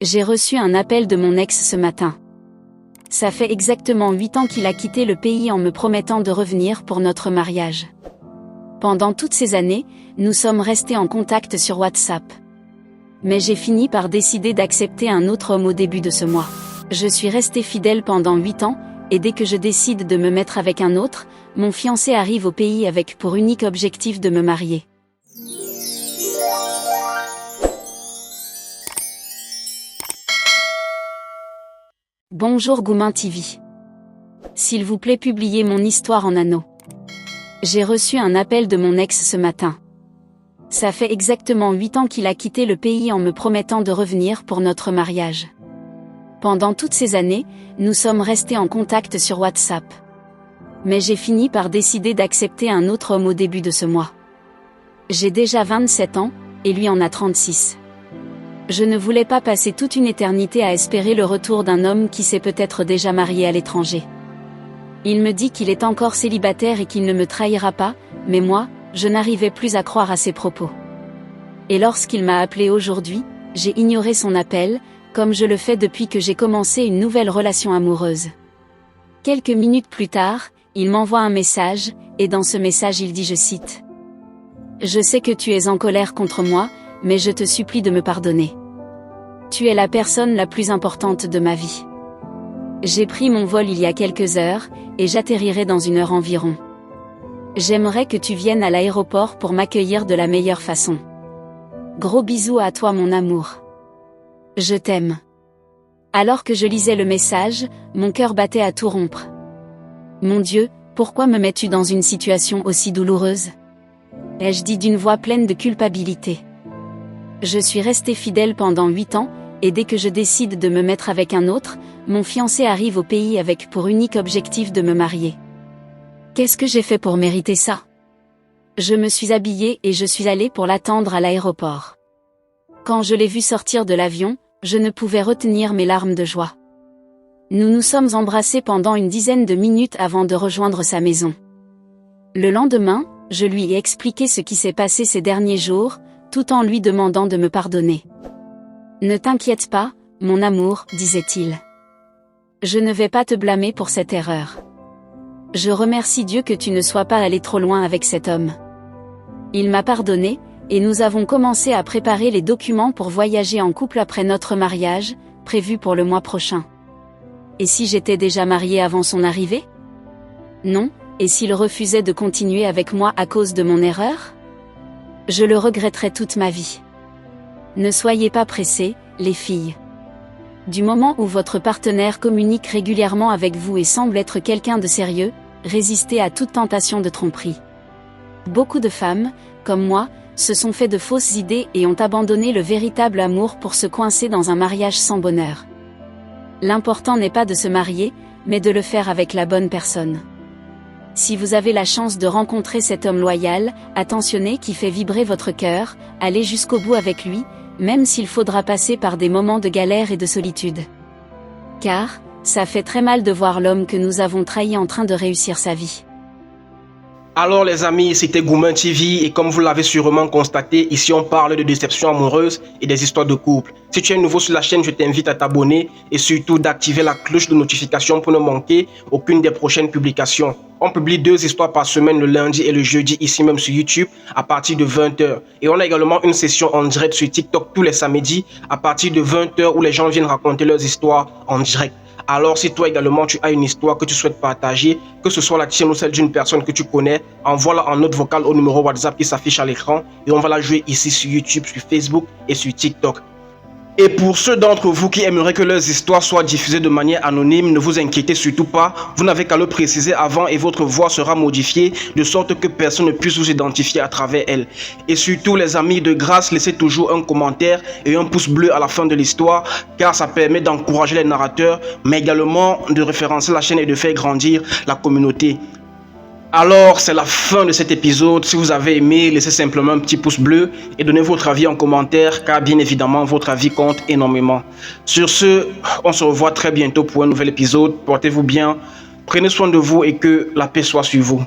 J'ai reçu un appel de mon ex ce matin. Ça fait exactement 8 ans qu'il a quitté le pays en me promettant de revenir pour notre mariage. Pendant toutes ces années, nous sommes restés en contact sur WhatsApp. Mais j'ai fini par décider d'accepter un autre homme au début de ce mois. Je suis restée fidèle pendant 8 ans, et dès que je décide de me mettre avec un autre, mon fiancé arrive au pays avec pour unique objectif de me marier. Bonjour Goumin TV. S'il vous plaît, publiez mon histoire en anneaux. J'ai reçu un appel de mon ex ce matin. Ça fait exactement 8 ans qu'il a quitté le pays en me promettant de revenir pour notre mariage. Pendant toutes ces années, nous sommes restés en contact sur WhatsApp. Mais j'ai fini par décider d'accepter un autre homme au début de ce mois. J'ai déjà 27 ans, et lui en a 36. Je ne voulais pas passer toute une éternité à espérer le retour d'un homme qui s'est peut-être déjà marié à l'étranger. Il me dit qu'il est encore célibataire et qu'il ne me trahira pas, mais moi, je n'arrivais plus à croire à ses propos. Et lorsqu'il m'a appelé aujourd'hui, j'ai ignoré son appel, comme je le fais depuis que j'ai commencé une nouvelle relation amoureuse. Quelques minutes plus tard, il m'envoie un message, et dans ce message il dit, je cite: « Je sais que tu es en colère contre moi, mais je te supplie de me pardonner. Tu es la personne la plus importante de ma vie. J'ai pris mon vol il y a quelques heures, et j'atterrirai dans 1 heure environ. J'aimerais que tu viennes à l'aéroport pour m'accueillir de la meilleure façon. Gros bisous à toi mon amour. Je t'aime. » Alors que je lisais le message, mon cœur battait à tout rompre. Mon Dieu, pourquoi me mets-tu dans une situation aussi douloureuse? Ai-je dit d'une voix pleine de culpabilité. Je suis restée fidèle pendant 8 ans, et dès que je décide de me mettre avec un autre, mon fiancé arrive au pays avec pour unique objectif de me marier. Qu'est-ce que j'ai fait pour mériter ça? Je me suis habillée et je suis allée pour l'attendre à l'aéroport. Quand je l'ai vu sortir de l'avion, je ne pouvais retenir mes larmes de joie. Nous nous sommes embrassés pendant une dizaine de minutes avant de rejoindre sa maison. Le lendemain, je lui ai expliqué ce qui s'est passé ces derniers jours, tout en lui demandant de me pardonner. « Ne t'inquiète pas, mon amour, disait-il. Je ne vais pas te blâmer pour cette erreur. Je remercie Dieu que tu ne sois pas allé trop loin avec cet homme. Il m'a pardonné, et nous avons commencé à préparer les documents pour voyager en couple après notre mariage, prévu pour le mois prochain. Et si j'étais déjà mariée avant son arrivée? Non, et s'il refusait de continuer avec moi à cause de mon erreur? Je le regretterais toute ma vie. Ne soyez pas pressés, les filles. Du moment où votre partenaire communique régulièrement avec vous et semble être quelqu'un de sérieux, résistez à toute tentation de tromperie. Beaucoup de femmes, comme moi, se sont fait de fausses idées et ont abandonné le véritable amour pour se coincer dans un mariage sans bonheur. L'important n'est pas de se marier, mais de le faire avec la bonne personne. Si vous avez la chance de rencontrer cet homme loyal, attentionné qui fait vibrer votre cœur, allez jusqu'au bout avec lui, même s'il faudra passer par des moments de galère et de solitude. Car, ça fait très mal de voir l'homme que nous avons trahi en train de réussir sa vie. Alors les amis, c'était Goumin TV et comme vous l'avez sûrement constaté, ici on parle de déception amoureuse et des histoires de couple. Si tu es nouveau sur la chaîne, je t'invite à t'abonner et surtout d'activer la cloche de notification pour ne manquer aucune des prochaines publications. On publie 2 histoires par semaine le lundi et le jeudi ici même sur YouTube à partir de 20 h. Et on a également une session en direct sur TikTok tous les samedis à partir de 20 h où les gens viennent raconter leurs histoires en direct. Alors si toi également tu as une histoire que tu souhaites partager, que ce soit la tienne ou celle d'une personne que tu connais, envoie-la en note vocale au numéro WhatsApp qui s'affiche à l'écran et on va la jouer ici sur YouTube, sur Facebook et sur TikTok. Et pour ceux d'entre vous qui aimeraient que leurs histoires soient diffusées de manière anonyme, ne vous inquiétez surtout pas, vous n'avez qu'à le préciser avant et votre voix sera modifiée de sorte que personne ne puisse vous identifier à travers elle. Et surtout les amis, de grâce, laissez toujours un commentaire et un pouce bleu à la fin de l'histoire car ça permet d'encourager les narrateurs mais également de référencer la chaîne et de faire grandir la communauté. Alors, c'est la fin de cet épisode. Si vous avez aimé, laissez simplement un petit pouce bleu et donnez votre avis en commentaire car bien évidemment, votre avis compte énormément. Sur ce, on se revoit très bientôt pour un nouvel épisode. Portez-vous bien, prenez soin de vous et que la paix soit sur vous.